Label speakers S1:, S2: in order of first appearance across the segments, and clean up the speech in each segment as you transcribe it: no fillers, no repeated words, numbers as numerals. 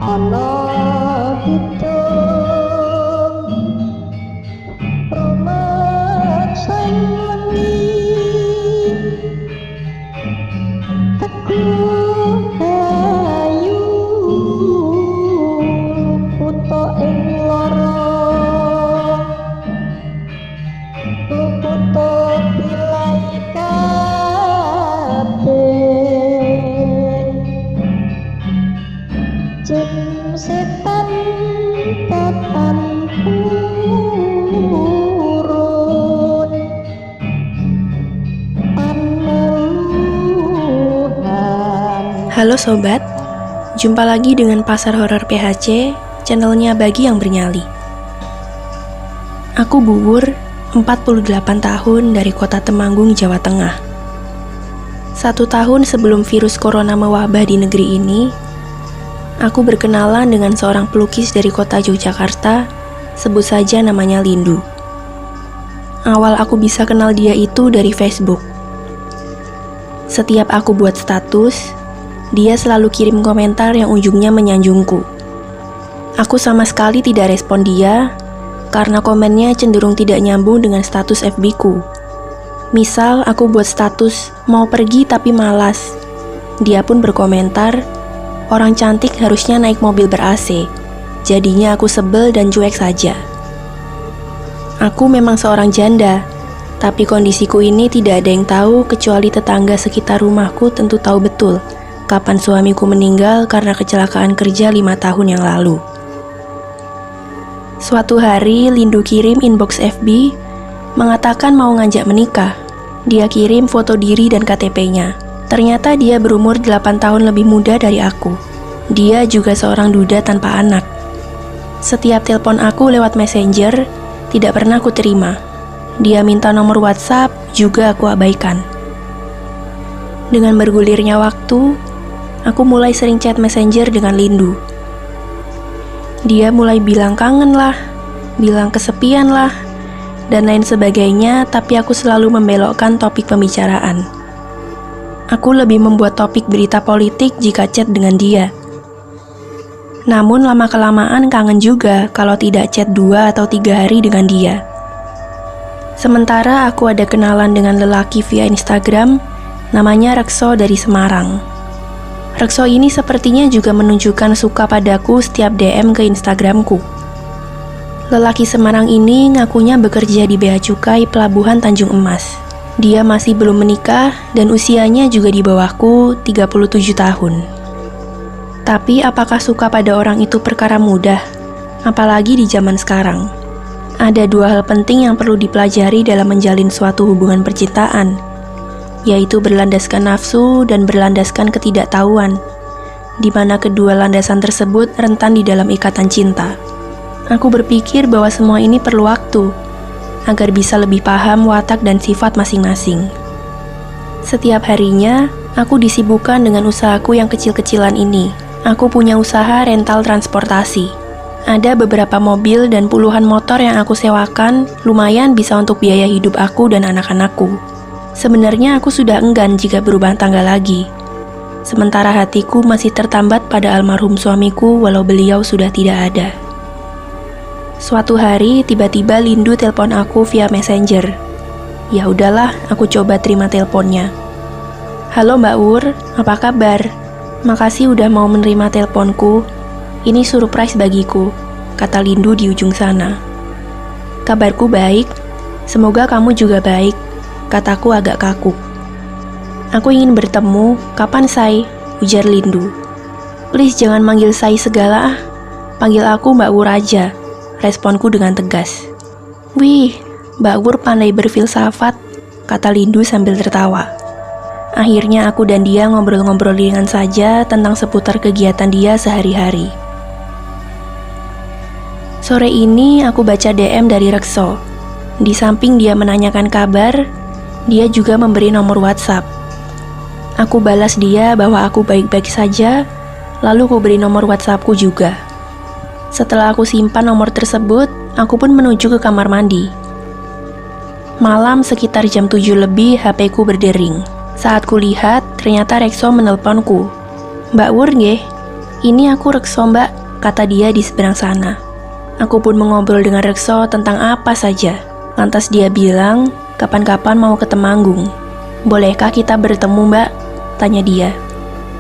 S1: Ana hitung rumangsang wengi teku ayu puto ing lara puto pilai kabeh jin setan tatan purun paneluhan.
S2: Halo sobat, jumpa lagi dengan Pasar Horor PHC, channelnya bagi yang bernyali. Aku Buwur, 48 tahun dari kota Temanggung, Jawa Tengah. 1 tahun sebelum virus corona mewabah di negeri ini, aku berkenalan dengan seorang pelukis dari kota Yogyakarta, sebut saja namanya Lindu. Awal aku bisa kenal dia itu dari Facebook. Setiap aku buat status, dia selalu kirim komentar yang ujungnya menyanjungku. Aku sama sekali tidak respon dia, karena komennya cenderung tidak nyambung dengan status FB-ku. Misal aku buat status, mau pergi tapi malas. Dia pun berkomentar, orang cantik harusnya naik mobil ber-AC. Jadinya aku sebel dan cuek saja. Aku memang seorang janda, tapi kondisiku ini tidak ada yang tahu kecuali tetangga sekitar rumahku tentu tahu betul kapan suamiku meninggal karena kecelakaan kerja 5 tahun yang lalu. Suatu hari, Lindu kirim inbox FB, mengatakan mau ngajak menikah. Dia kirim foto diri dan KTP-nya. Ternyata dia berumur 8 tahun lebih muda dari aku. Dia juga seorang duda tanpa anak. Setiap telepon aku lewat Messenger, tidak pernah aku terima. Dia minta nomor WhatsApp, juga aku abaikan. Dengan bergulirnya waktu, aku mulai sering chat Messenger dengan Lindu. Dia mulai bilang kangen lah, bilang kesepian lah, dan lain sebagainya, tapi aku selalu membelokkan topik pembicaraan. Aku lebih membuat topik berita politik jika chat dengan dia. Namun lama-kelamaan kangen juga kalau tidak chat 2 atau 3 hari dengan dia. Sementara aku ada kenalan dengan lelaki via Instagram, namanya Rekso dari Semarang. Rekso ini sepertinya juga menunjukkan suka padaku setiap DM ke Instagramku. Lelaki Semarang ini ngakunya bekerja di Bea Cukai Pelabuhan Tanjung Emas. Dia masih belum menikah dan usianya juga di bawahku 37 tahun. Tapi apakah suka pada orang itu perkara mudah? Apalagi di zaman sekarang. Ada 2 hal penting yang perlu dipelajari dalam menjalin suatu hubungan percintaan, yaitu berlandaskan nafsu dan berlandaskan ketidaktahuan, di mana kedua landasan tersebut rentan di dalam ikatan cinta. Aku berpikir bahwa semua ini perlu waktu, agar bisa lebih paham watak dan sifat masing-masing. Setiap harinya, aku disibukkan dengan usahaku yang kecil-kecilan ini. Aku punya usaha rental transportasi. Ada beberapa mobil dan puluhan motor yang aku sewakan, lumayan bisa untuk biaya hidup aku dan anak-anakku. Sebenarnya aku sudah enggan jika berubah tangga lagi. Sementara hatiku masih tertambat pada almarhum suamiku walau beliau sudah tidak ada. Suatu hari tiba-tiba Lindu telepon aku via Messenger. Ya udahlah, aku coba terima teleponnya. Halo Mbak Ur, apa kabar? Makasih udah mau menerima teleponku. Ini surprise bagiku, kata Lindu di ujung sana. Kabarku baik, semoga kamu juga baik, kataku agak kaku. Aku ingin bertemu, kapan Say? Ujar Lindu. Please jangan manggil Say segala ah, panggil aku Mbak Wur aja, responku dengan tegas. Wih, Mbak Wur pandai berfilsafat, kata Lindu sambil tertawa. Akhirnya aku dan dia ngobrol-ngobrol ringan saja tentang seputar kegiatan dia sehari-hari. Sore ini aku baca DM dari Rekso. Di samping dia menanyakan kabar, dia juga memberi nomor WhatsApp. Aku balas dia bahwa aku baik-baik saja, lalu aku beri nomor WhatsAppku juga. Setelah aku simpan nomor tersebut, aku pun menuju ke kamar mandi. Malam sekitar jam 7 lebih, HP-ku berdering. Saat kulihat, ternyata Rekso menelponku. Mbak Wur nggih? "Ini aku Rekso mbak," kata dia di seberang sana. Aku pun mengobrol dengan Rekso tentang apa saja. Lantas dia bilang, kapan-kapan mau ke Temanggung. "Bolehkah kita bertemu mbak?" tanya dia.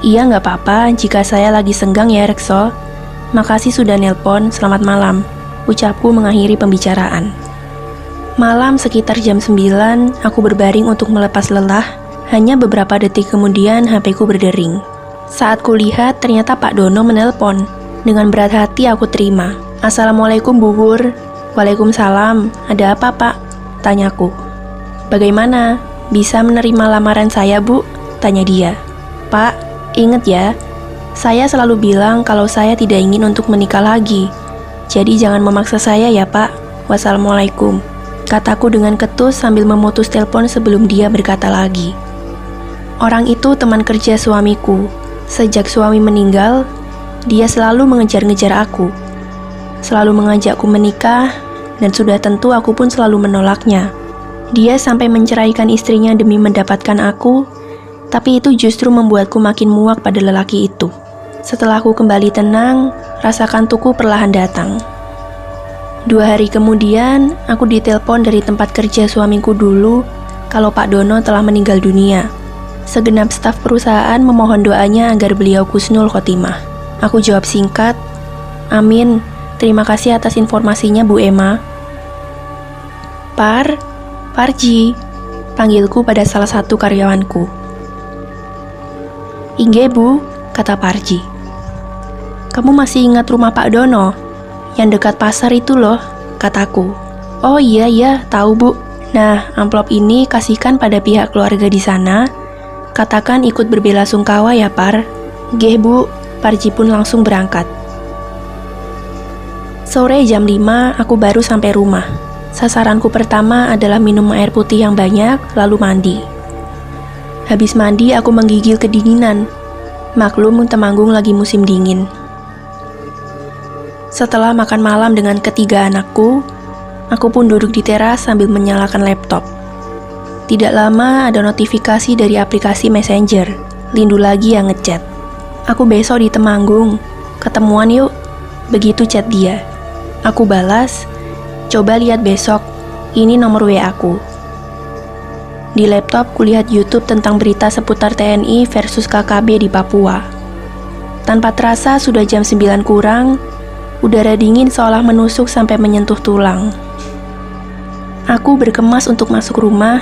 S2: "Iya nggak apa-apa jika saya lagi senggang ya Rekso. Makasih sudah nelpon, selamat malam," ucapku mengakhiri pembicaraan. Malam sekitar jam 9, aku berbaring untuk melepas lelah. Hanya beberapa detik kemudian HP-ku berdering. Saat kulihat ternyata Pak Dono menelpon. Dengan berat hati aku terima. "Assalamualaikum Bu Hur." "Waalaikumsalam, ada apa Pak?" tanyaku. "Bagaimana? Bisa menerima lamaran saya Bu?" tanya dia. "Pak, ingat ya, saya selalu bilang kalau saya tidak ingin untuk menikah lagi. Jadi jangan memaksa saya ya Pak. Wassalamualaikum," kataku dengan ketus sambil memutus telepon sebelum dia berkata lagi. Orang itu teman kerja suamiku. Sejak suami meninggal, dia selalu mengejar-ngejar aku. Selalu mengajakku menikah, dan sudah tentu aku pun selalu menolaknya. Dia sampai menceraikan istrinya demi mendapatkan aku, tapi itu justru membuatku makin muak pada lelaki itu. Setelah aku kembali tenang, rasa kantukku perlahan datang. 2 hari kemudian, aku ditelepon dari tempat kerja suamiku dulu kalau Pak Dono telah meninggal dunia. Segenap staf perusahaan memohon doanya agar beliau husnul khotimah. Aku jawab singkat, "Amin, terima kasih atas informasinya Bu Emma." Parji, panggilku pada salah satu karyawanku. "Inge Bu," kata Parji. "Kamu masih ingat rumah Pak Dono? Yang dekat pasar itu loh," kataku. "Oh iya, tahu Bu. Nah, amplop ini kasihkan pada pihak keluarga di sana. Katakan ikut berbelasungkawa ya Par." "Geh Bu," Parji pun langsung berangkat. Sore jam 5, aku baru sampai rumah. Sasaranku pertama adalah minum air putih yang banyak, lalu mandi. Habis mandi, aku menggigil kedinginan. Maklum, Temanggung lagi musim dingin. Setelah makan malam dengan ketiga anakku, aku pun duduk di teras sambil menyalakan laptop. Tidak lama ada notifikasi dari aplikasi Messenger. Lindu lagi yang ngechat. "Aku besok di Temanggung. Ketemuan yuk." Begitu chat dia. Aku balas, "Coba lihat besok. Ini nomor WA aku." Di laptop kulihat YouTube tentang berita seputar TNI versus KKB di Papua. Tanpa terasa sudah jam 9 kurang, udara dingin seolah menusuk sampai menyentuh tulang. Aku berkemas untuk masuk rumah,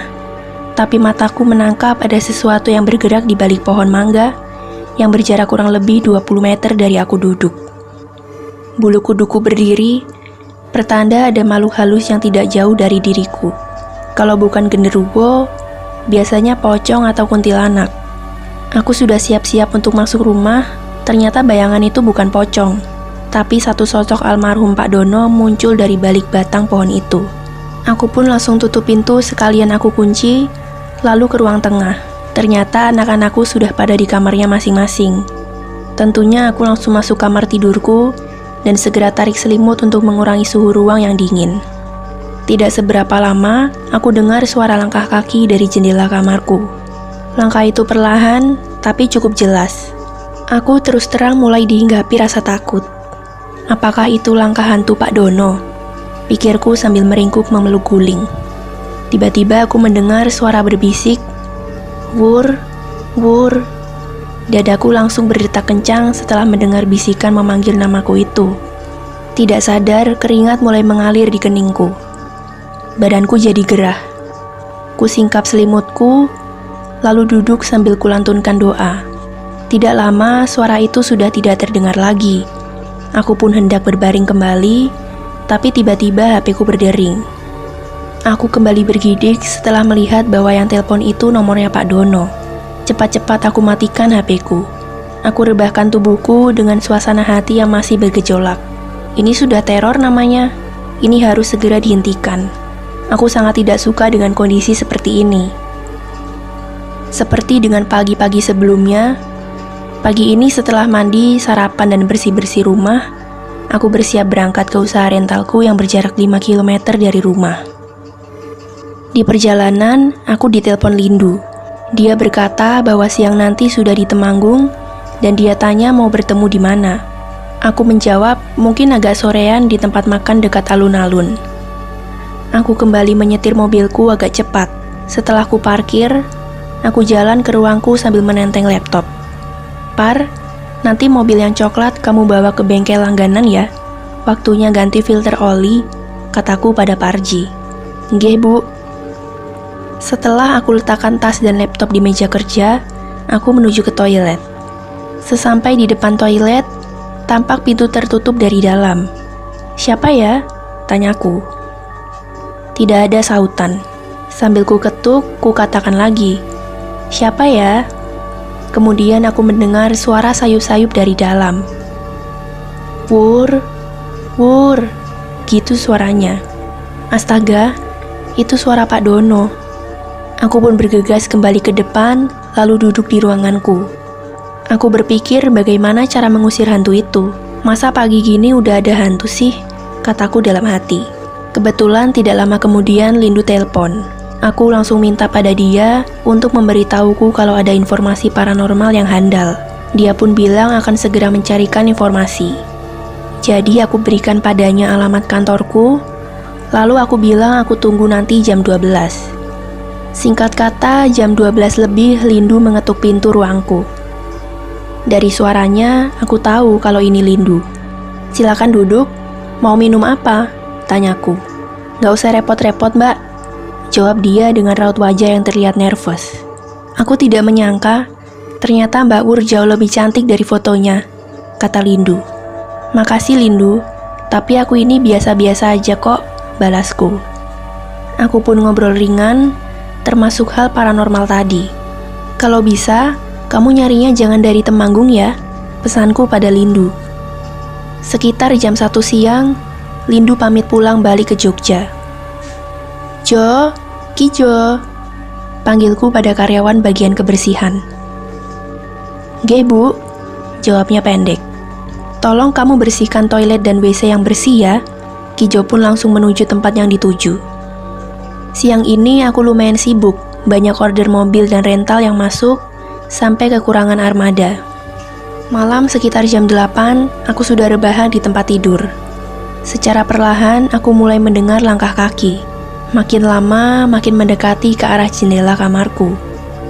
S2: tapi mataku menangkap ada sesuatu yang bergerak di balik pohon mangga yang berjarak kurang lebih 20 meter dari aku duduk. Bulu kuduku berdiri, pertanda ada makhluk halus yang tidak jauh dari diriku. Kalau bukan genderuwo, biasanya pocong atau kuntilanak. Aku sudah siap-siap untuk masuk rumah, ternyata bayangan itu bukan pocong, tapi satu sosok almarhum Pak Dono muncul dari balik batang pohon itu. Aku pun langsung tutup pintu sekalian aku kunci, lalu ke ruang tengah. Ternyata anak-anakku sudah pada di kamarnya masing-masing. Tentunya aku langsung masuk kamar tidurku dan segera tarik selimut untuk mengurangi suhu ruang yang dingin. Tidak seberapa lama, aku dengar suara langkah kaki dari jendela kamarku. Langkah itu perlahan, tapi cukup jelas. Aku terus terang mulai dihinggapi rasa takut. Apakah itu langkah hantu Pak Dono? Pikirku sambil meringkuk memeluk guling. Tiba-tiba aku mendengar suara berbisik, "Wur, Wur." Dadaku langsung berdetak kencang setelah mendengar bisikan memanggil namaku itu. Tidak sadar, keringat mulai mengalir di keningku. Badanku jadi gerah. Kusingkap selimutku, lalu duduk sambil kulantunkan doa. Tidak lama, suara itu sudah tidak terdengar lagi. Aku pun hendak berbaring kembali, tapi tiba-tiba HP-ku berdering. Aku kembali bergidik setelah melihat bahwa yang telepon itu nomornya Pak Dono. Cepat-cepat aku matikan HP-ku. Aku rebahkan tubuhku dengan suasana hati yang masih bergejolak. Ini sudah teror namanya. Ini harus segera dihentikan. Aku sangat tidak suka dengan kondisi seperti ini. Seperti dengan pagi-pagi sebelumnya, pagi ini setelah mandi, sarapan, dan bersih-bersih rumah, aku bersiap berangkat ke usaha rentalku yang berjarak 5 km dari rumah. Di perjalanan, aku ditelepon Lindu. Dia berkata bahwa siang nanti sudah di Temanggung, dan dia tanya mau bertemu di mana. Aku menjawab mungkin agak sorean di tempat makan dekat alun-alun. Aku kembali menyetir mobilku agak cepat. Setelah ku parkir, aku jalan ke ruangku sambil menenteng laptop. Par, nanti mobil yang coklat kamu bawa ke bengkel langganan ya. Waktunya ganti filter oli, kataku pada Parji. Nggih, Bu. Setelah aku letakkan tas dan laptop di meja kerja, aku menuju ke toilet. Sesampai di depan toilet, tampak pintu tertutup dari dalam. Siapa ya? Tanyaku. Tidak ada sautan. Sambil ku ketuk, ku katakan lagi. Siapa ya? Kemudian aku mendengar suara sayup-sayup dari dalam. Wur, wur, gitu suaranya. Astaga, itu suara Pak Dono. Aku pun bergegas kembali ke depan, lalu duduk di ruanganku. Aku berpikir bagaimana cara mengusir hantu itu. Masa pagi gini udah ada hantu sih? Kataku dalam hati. Kebetulan tidak lama kemudian Lindu telepon. Aku langsung minta pada dia untuk memberitahuku kalau ada informasi paranormal yang handal. Dia pun bilang akan segera mencarikan informasi. Jadi aku berikan padanya alamat kantorku, lalu aku bilang aku tunggu nanti jam 12. Singkat kata, jam 12 lebih Lindu mengetuk pintu ruangku. Dari suaranya, aku tahu kalau ini Lindu. Silakan duduk, mau minum apa? Tanyaku. Gak usah repot-repot, Mbak. Jawab dia dengan raut wajah yang terlihat nervous. Aku tidak menyangka, ternyata Mbak Wur jauh lebih cantik dari fotonya, kata Lindu. Makasih Lindu, tapi aku ini biasa-biasa aja kok, balasku. Aku pun ngobrol ringan, termasuk hal paranormal tadi. Kalau bisa, kamu nyarinya jangan dari Temanggung ya, pesanku pada Lindu. Sekitar jam 1 siang, Lindu pamit pulang balik ke Jogja. Jo, Kijo, panggilku pada karyawan bagian kebersihan. Nggih Bu, jawabnya pendek. Tolong kamu bersihkan toilet dan WC yang bersih ya. Kijo pun langsung menuju tempat yang dituju. Siang ini aku lumayan sibuk, banyak order mobil dan rental yang masuk, sampai kekurangan armada. Malam sekitar jam 8, aku sudah rebahan di tempat tidur. Secara perlahan, aku mulai mendengar langkah kaki. Makin lama, makin mendekati ke arah jendela kamarku.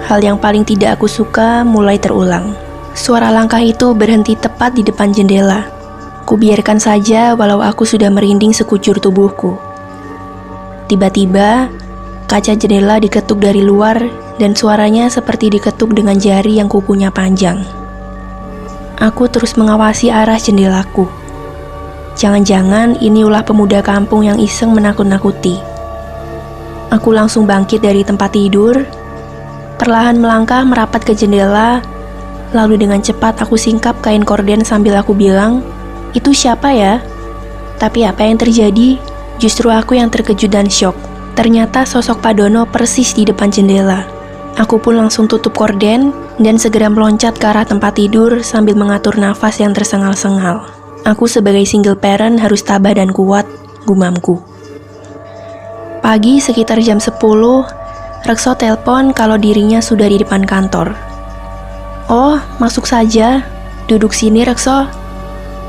S2: Hal yang paling tidak aku suka mulai terulang. Suara langkah itu berhenti tepat di depan jendela. Kubiarkan saja walau aku sudah merinding sekujur tubuhku. Tiba-tiba, kaca jendela diketuk dari luar dan suaranya seperti diketuk dengan jari yang kukunya panjang. Aku terus mengawasi arah jendelaku. Jangan-jangan ini ulah pemuda kampung yang iseng menakut-nakuti. Aku langsung bangkit dari tempat tidur, perlahan melangkah merapat ke jendela, lalu dengan cepat aku singkap kain korden sambil aku bilang, "Itu siapa ya?" Tapi apa yang terjadi? Justru aku yang terkejut dan syok. Ternyata sosok Pak Dono persis di depan jendela. Aku pun langsung tutup korden dan segera meloncat ke arah tempat tidur sambil mengatur nafas yang tersengal-sengal. Aku sebagai single parent harus tabah dan kuat, gumamku. Pagi sekitar jam 10, Rekso telepon kalau dirinya sudah di depan kantor. Oh, masuk saja. Duduk sini, Rekso.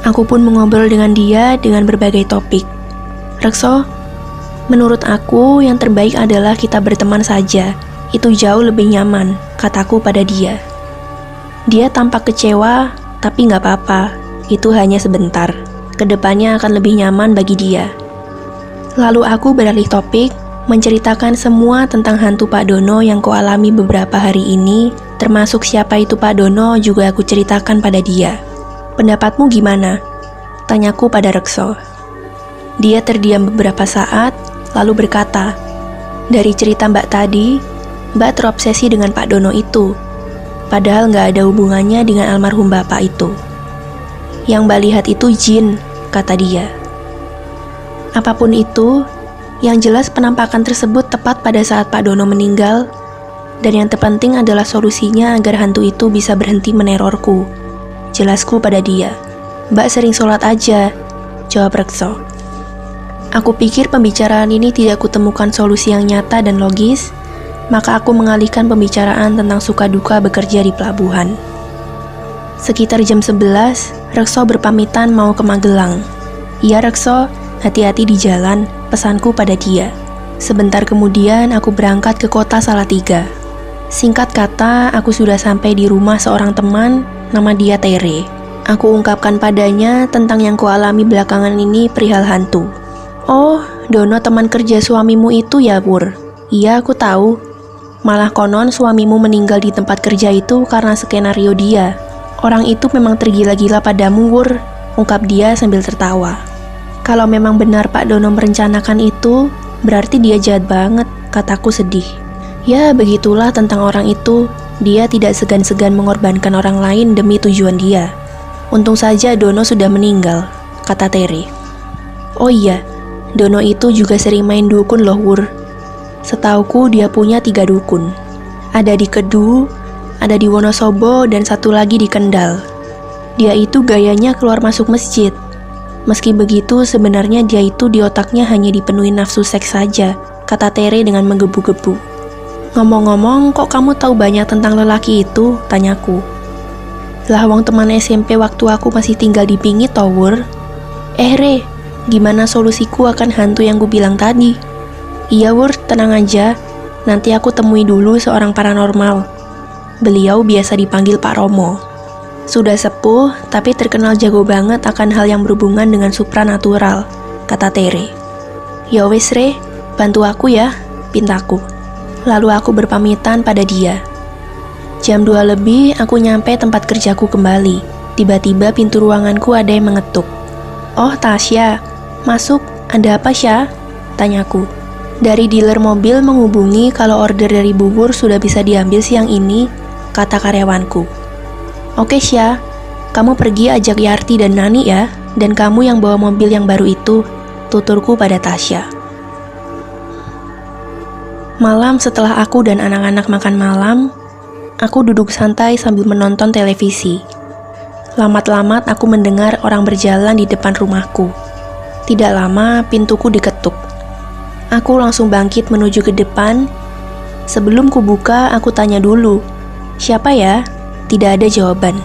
S2: Aku pun mengobrol dengan dia dengan berbagai topik. Rekso, menurut aku yang terbaik adalah kita berteman saja. Itu jauh lebih nyaman, kataku pada dia. Dia tampak kecewa, tapi gak apa-apa. Itu hanya sebentar. Kedepannya akan lebih nyaman bagi dia. Lalu aku beralih topik, menceritakan semua tentang hantu Pak Dono yang kualami beberapa hari ini, termasuk siapa itu Pak Dono juga aku ceritakan pada dia. Pendapatmu gimana? Tanyaku pada Rekso. Dia terdiam beberapa saat, lalu berkata, dari cerita Mbak tadi, Mbak terobsesi dengan Pak Dono itu. Padahal gak ada hubungannya dengan almarhum Bapak itu. Yang Mbak lihat itu jin, kata dia. Apapun itu, yang jelas penampakan tersebut tepat pada saat Pak Dono meninggal, dan yang terpenting adalah solusinya agar hantu itu bisa berhenti menerorku. Jelasku pada dia. Mbak sering sholat aja, jawab Rekso. Aku pikir pembicaraan ini tidak kutemukan solusi yang nyata dan logis, maka aku mengalihkan pembicaraan tentang suka duka bekerja di pelabuhan. Sekitar jam 11, Rekso berpamitan mau ke Magelang. "Iya Rekso, hati-hati di jalan," pesanku pada dia. Sebentar kemudian aku berangkat ke kota Salatiga. Singkat kata, aku sudah sampai di rumah seorang teman, nama dia Tere. Aku ungkapkan padanya tentang yang kualami belakangan ini perihal hantu. "Oh, Dono teman kerja suamimu itu ya, Pur?" "Iya, aku tahu. Malah konon suamimu meninggal di tempat kerja itu karena skenario dia. Orang itu memang tergila-gila padamu, Wur," ungkap dia sambil tertawa. "Kalau memang benar Pak Dono merencanakan itu, berarti dia jahat banget," kataku sedih. "Ya, begitulah tentang orang itu. Dia tidak segan-segan mengorbankan orang lain demi tujuan dia. Untung saja Dono sudah meninggal," kata Tere. "Oh iya, Dono itu juga sering main dukun loh, Wur. Setauku dia punya 3 dukun. Ada di Kedu, ada di Wonosobo, dan satu lagi di Kendal. Dia itu gayanya keluar masuk masjid. Meski begitu, sebenarnya dia itu di otaknya hanya dipenuhi nafsu seks saja," kata Tere dengan menggebu-gebu. "Ngomong-ngomong, kok kamu tahu banyak tentang lelaki itu?" tanyaku. "Lah wong teman SMP waktu aku masih tinggal di Pingit toh, Wur." Re, gimana solusiku akan hantu yang gue bilang tadi?" "Iya Wur, tenang aja. Nanti aku temui dulu seorang paranormal. Beliau biasa dipanggil Pak Romo. Sudah sepuh, tapi terkenal jago banget akan hal yang berhubungan dengan supranatural," kata Tere. "Ya wes Re, bantu aku ya," pintaku. Lalu aku berpamitan pada dia. Jam 2 lebih, aku nyampe tempat kerjaku kembali. Tiba-tiba pintu ruanganku ada yang mengetuk. "Oh, Tasya. Masuk, ada apa Syah?" tanyaku. "Dari dealer mobil menghubungi kalau order dari bubur sudah bisa diambil siang ini," kata karyawanku. "Oke Syah, kamu pergi ajak Yarti dan Nani ya, dan kamu yang bawa mobil yang baru itu," tuturku pada Tasya. Malam setelah aku dan anak-anak makan malam, aku duduk santai sambil menonton televisi. Lamat-lamat aku mendengar orang berjalan di depan rumahku. Tidak lama, pintuku diketuk. Aku langsung bangkit menuju ke depan. Sebelum kubuka, aku tanya dulu, "Siapa ya?" Tidak ada jawaban.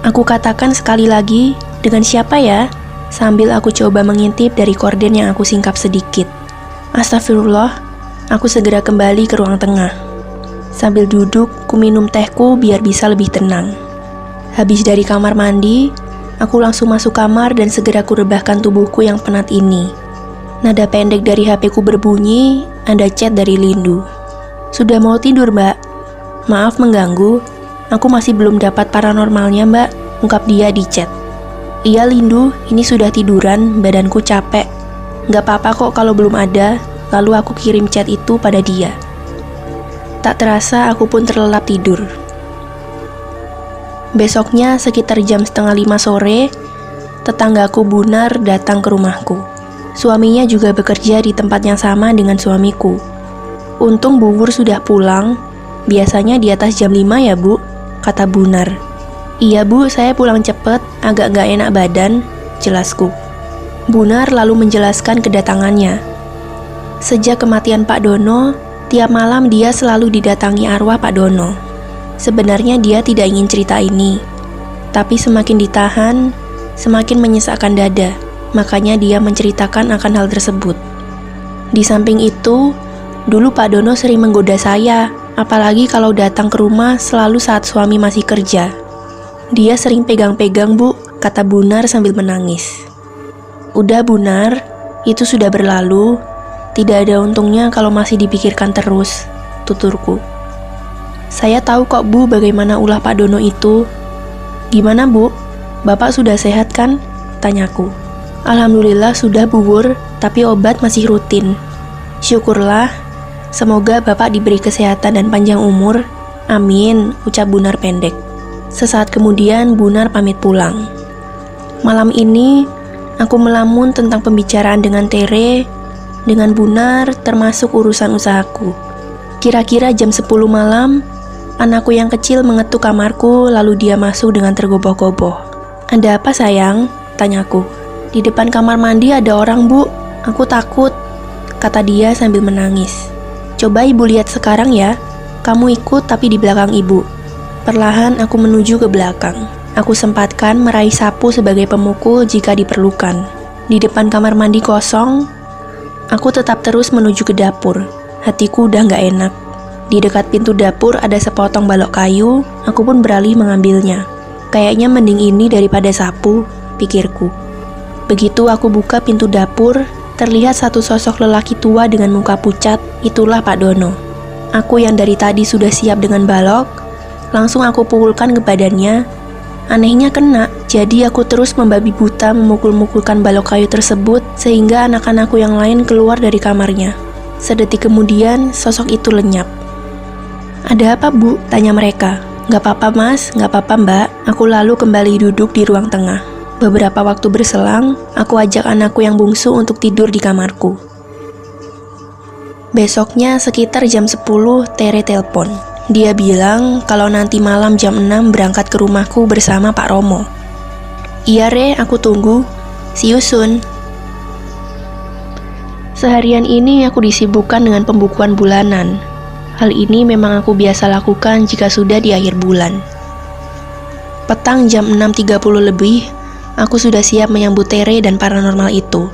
S2: Aku katakan sekali lagi, "Dengan siapa ya?" sambil aku coba mengintip dari korden yang aku singkap sedikit. Astagfirullah, aku segera kembali ke ruang tengah. Sambil duduk, ku minum tehku biar bisa lebih tenang. Habis dari kamar mandi, aku langsung masuk kamar dan segera kurebahkan tubuhku yang penat ini. Nada pendek dari HP-ku berbunyi, ada chat dari Lindu. "Sudah mau tidur, Mbak? Maaf mengganggu, aku masih belum dapat paranormalnya, Mbak," ungkap dia di chat. "Iya Lindu, ini sudah tiduran, badanku capek. Gak apa-apa kok kalau belum ada." Lalu aku kirim chat itu pada dia. Tak terasa aku pun terlelap tidur. Besoknya sekitar jam 4:30 sore, tetanggaku Bunar datang ke rumahku. Suaminya juga bekerja di tempat yang sama dengan suamiku. "Untung Bu Wur sudah pulang. Biasanya di atas jam 5 ya Bu," kata Bunar. "Iya Bu, saya pulang cepet, agak gak enak badan," jelasku. Bunar lalu menjelaskan kedatangannya. Sejak kematian Pak Dono, tiap malam dia selalu didatangi arwah Pak Dono. Sebenarnya dia tidak ingin cerita ini, tapi semakin ditahan, semakin menyesakkan dada. Makanya dia menceritakan akan hal tersebut. Di samping itu, dulu Pak Dono sering menggoda saya, apalagi kalau datang ke rumah selalu saat suami masih kerja. Dia sering pegang-pegang Bu, kata Bunar sambil menangis. "Udah Bunar, itu sudah berlalu. Tidak ada untungnya kalau masih dipikirkan terus," tuturku. "Saya tahu kok Bu bagaimana ulah Pak Dono itu." "Gimana Bu? Bapak sudah sehat kan?" tanyaku. "Alhamdulillah sudah Bu Wur, tapi obat masih rutin." "Syukurlah, semoga Bapak diberi kesehatan dan panjang umur." "Amin," ucap Bunar pendek. Sesaat kemudian Bunar pamit pulang. Malam ini, aku melamun tentang pembicaraan dengan Tere, dengan Bunar, termasuk urusan usahaku. Kira-kira jam 10 malam, anakku yang kecil mengetuk kamarku, lalu dia masuk dengan tergopoh-gopoh. "Ada apa sayang?" tanyaku. "Di depan kamar mandi ada orang Bu, aku takut," kata dia sambil menangis. "Coba Ibu lihat sekarang ya, kamu ikut tapi di belakang Ibu." Perlahan aku menuju ke belakang. Aku sempatkan meraih sapu sebagai pemukul jika diperlukan. Di depan kamar mandi kosong, aku tetap terus menuju ke dapur. Hatiku udah gak enak. Di dekat pintu dapur ada sepotong balok kayu, aku pun beralih mengambilnya. Kayaknya mending ini daripada sapu, pikirku. Begitu aku buka pintu dapur, terlihat satu sosok lelaki tua dengan muka pucat, itulah Pak Dono. Aku yang dari tadi sudah siap dengan balok, langsung aku pukulkan ke badannya. Anehnya kena, jadi aku terus membabi buta memukul-mukulkan balok kayu tersebut sehingga anak-anakku yang lain keluar dari kamarnya. Sedetik kemudian, sosok itu lenyap. "Ada apa, Bu?" tanya mereka. "Gak apa-apa, Mas, gak apa-apa, Mbak." Aku lalu kembali duduk di ruang tengah. Beberapa waktu berselang, aku ajak anakku yang bungsu untuk tidur di kamarku. Besoknya sekitar jam 10, Tere telepon. Dia bilang kalau nanti malam jam 6 berangkat ke rumahku bersama Pak Romo. "Iya Re, aku tunggu. See you soon." Seharian ini aku disibukkan dengan pembukuan bulanan. Hal ini memang aku biasa lakukan jika sudah di akhir bulan. Petang jam 6.30 lebih, aku sudah siap menyambut Tere dan paranormal itu.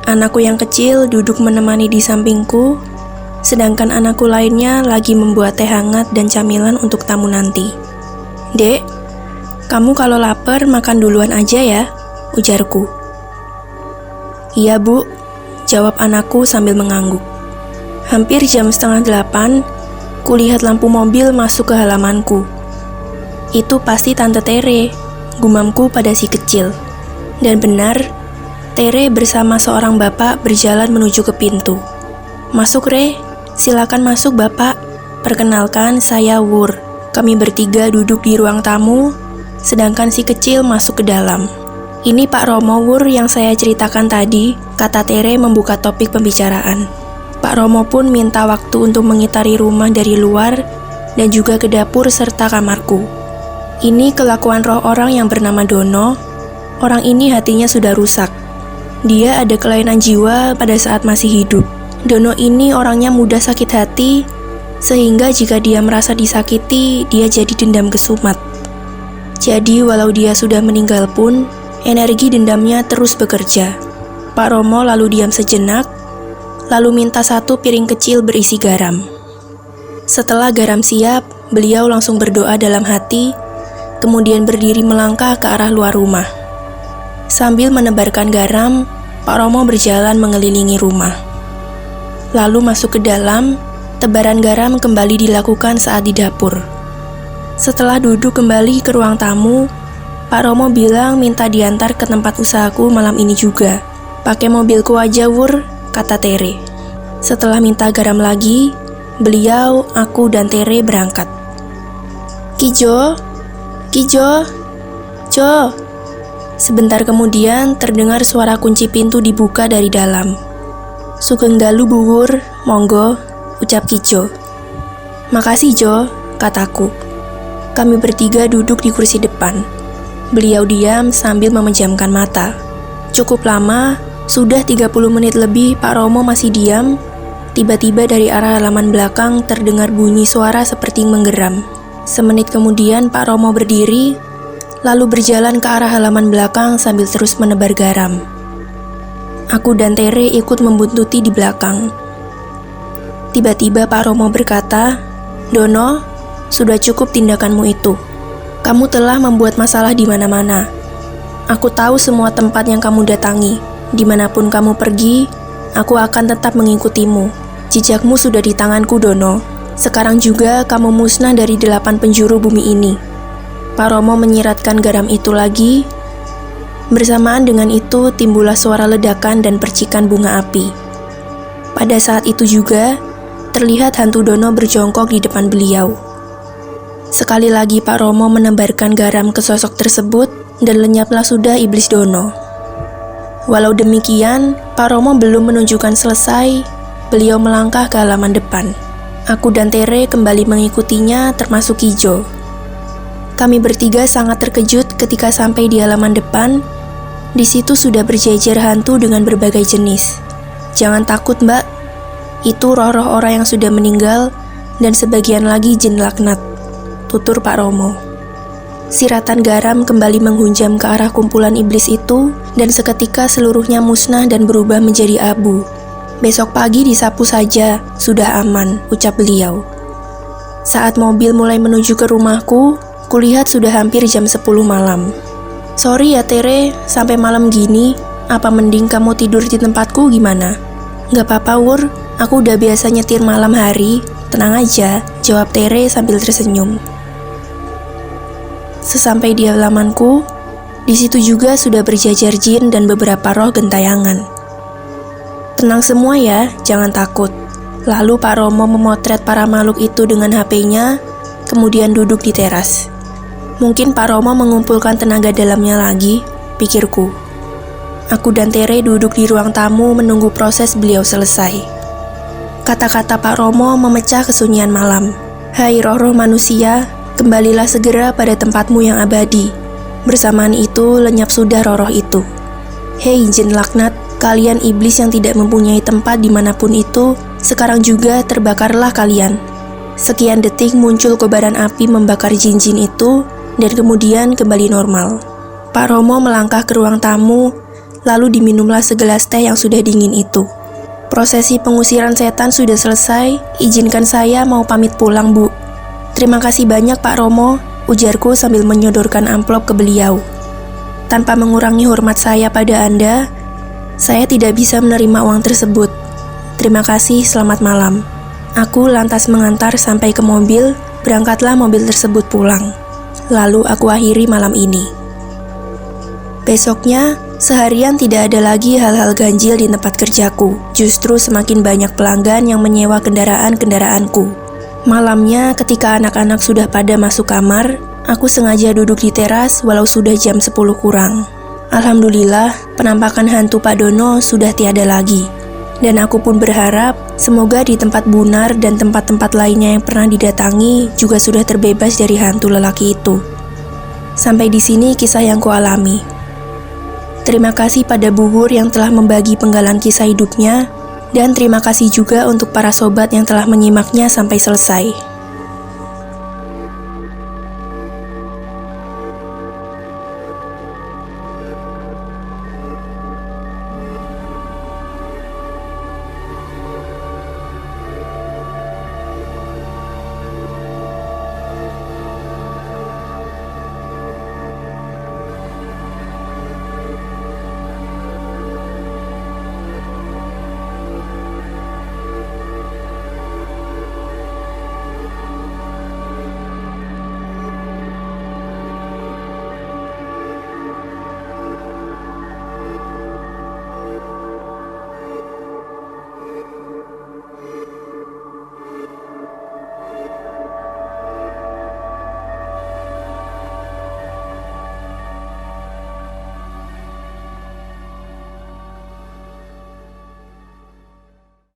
S2: Anakku yang kecil duduk menemani di sampingku, sedangkan anakku lainnya lagi membuat teh hangat dan camilan untuk tamu nanti. "Dek, kamu kalau lapar makan duluan aja ya," ujarku. "Iya Bu," jawab anakku sambil mengangguk. Hampir jam 7:30, kulihat lampu mobil masuk ke halamanku. "Itu pasti Tante Tere," gumamku pada si kecil. Dan benar, Tere bersama seorang bapak berjalan menuju ke pintu. "Masuk Re, silakan masuk Bapak. Perkenalkan, saya Wur." Kami bertiga duduk di ruang tamu, sedangkan si kecil masuk ke dalam. "Ini Pak Romo Wur yang saya ceritakan tadi," kata Tere membuka topik pembicaraan. Pak Romo pun minta waktu untuk mengitari rumah dari luar dan juga ke dapur serta kamarku. "Ini kelakuan roh orang yang bernama Dono. Orang ini hatinya sudah rusak. Dia ada kelainan jiwa pada saat masih hidup. Dono ini orangnya mudah sakit hati, sehingga jika dia merasa disakiti, dia jadi dendam kesumat. Jadi walau dia sudah meninggal pun, energi dendamnya terus bekerja." Pak Romo lalu diam sejenak, lalu minta 1 piring kecil berisi garam. Setelah garam siap, beliau langsung berdoa dalam hati, kemudian berdiri melangkah ke arah luar rumah. Sambil menebarkan garam, Pak Romo berjalan mengelilingi rumah. Lalu masuk ke dalam, tebaran garam kembali dilakukan saat di dapur. Setelah duduk kembali ke ruang tamu, Pak Romo bilang minta diantar ke tempat usahaku malam ini juga. "Pakai mobilku aja Wur," kata Tere. Setelah minta garam lagi, beliau, aku, dan Tere berangkat. Kijo, Jo." Sebentar kemudian terdengar suara kunci pintu dibuka dari dalam. "Sugeng dalu Bu Wur, monggo," ucap Kijo. "Makasih Jo," kataku. Kami bertiga duduk di kursi depan. Beliau diam sambil memejamkan mata. Cukup lama, sudah 30 menit lebih Pak Romo masih diam. Tiba-tiba dari arah halaman belakang terdengar bunyi suara seperti menggeram. Semenit kemudian Pak Romo berdiri, lalu berjalan ke arah halaman belakang sambil terus menebar garam. Aku dan Tere ikut membuntuti di belakang. Tiba-tiba Pak Romo berkata, "Dono, sudah cukup tindakanmu itu. Kamu telah membuat masalah di mana-mana. Aku tahu semua tempat yang kamu datangi. Dimanapun kamu pergi, aku akan tetap mengikutimu. Jejakmu sudah di tanganku, Dono. Sekarang juga kamu musnah dari 8 penjuru bumi ini." Pak Romo menyiratkan garam itu lagi. Bersamaan dengan itu timbullah suara ledakan dan percikan bunga api. Pada saat itu juga, terlihat hantu Dono berjongkok di depan beliau. Sekali lagi Pak Romo menebarkan garam ke sosok tersebut dan lenyaplah sudah iblis Dono. Walau demikian, Pak Romo belum menunjukkan selesai, beliau melangkah ke halaman depan. Aku dan Tere kembali mengikutinya termasuk Kijo. Kami bertiga sangat terkejut ketika sampai di halaman depan. Di situ sudah berjejer hantu dengan berbagai jenis. "Jangan takut Mbak, itu roh-roh orang yang sudah meninggal dan sebagian lagi jin laknat," tutur Pak Romo. Siratan garam kembali menghunjam ke arah kumpulan iblis itu, dan seketika seluruhnya musnah dan berubah menjadi abu. "Besok pagi disapu saja, sudah aman," ucap beliau. Saat mobil mulai menuju ke rumahku, kulihat sudah hampir jam 10 malam. "Sorry ya Tere, sampai malam gini, apa mending kamu tidur di tempatku gimana?" "Gak apa-apa Wur, aku udah biasa nyetir malam hari, tenang aja," jawab Tere sambil tersenyum. Sesampai di halamanku, di situ juga sudah berjajar jin dan beberapa roh gentayangan. "Tenang semua ya, jangan takut." Lalu Pak Romo memotret para makhluk itu dengan HP-nya, kemudian duduk di teras. Mungkin Pak Romo mengumpulkan tenaga dalamnya lagi, pikirku. Aku dan Tere duduk di ruang tamu menunggu proses beliau selesai. Kata-kata Pak Romo memecah kesunyian malam. "Hai roh-roh manusia, kembalilah segera pada tempatmu yang abadi." Bersamaan itu lenyap sudah roh-roh itu. "Hei jin laknat, kalian iblis yang tidak mempunyai tempat dimanapun itu, sekarang juga terbakarlah kalian." Sekian detik muncul kobaran api membakar jin-jin itu, dan kemudian kembali normal. Pak Romo melangkah ke ruang tamu, lalu diminumlah segelas teh yang sudah dingin itu. "Prosesi pengusiran setan sudah selesai, izinkan saya mau pamit pulang Bu." "Terima kasih banyak Pak Romo," ujarku sambil menyodorkan amplop ke beliau. "Tanpa mengurangi hormat saya pada Anda, saya tidak bisa menerima uang tersebut. Terima kasih, selamat malam." Aku lantas mengantar sampai ke mobil, berangkatlah mobil tersebut pulang. Lalu aku akhiri malam ini. Besoknya, seharian tidak ada lagi hal-hal ganjil di tempat kerjaku. Justru semakin banyak pelanggan yang menyewa kendaraan-kendaraanku. Malamnya, ketika anak-anak sudah pada masuk kamar, aku sengaja duduk di teras walau sudah jam 10 kurang. Alhamdulillah, penampakan hantu Pak Dono sudah tiada lagi. Dan aku pun berharap, semoga di tempat Bunar dan tempat-tempat lainnya yang pernah didatangi juga sudah terbebas dari hantu lelaki itu. Sampai di sini kisah yang kualami. Terima kasih pada Bu Wur yang telah membagi penggalan kisah hidupnya, dan terima kasih juga untuk para sobat yang telah menyimaknya sampai selesai.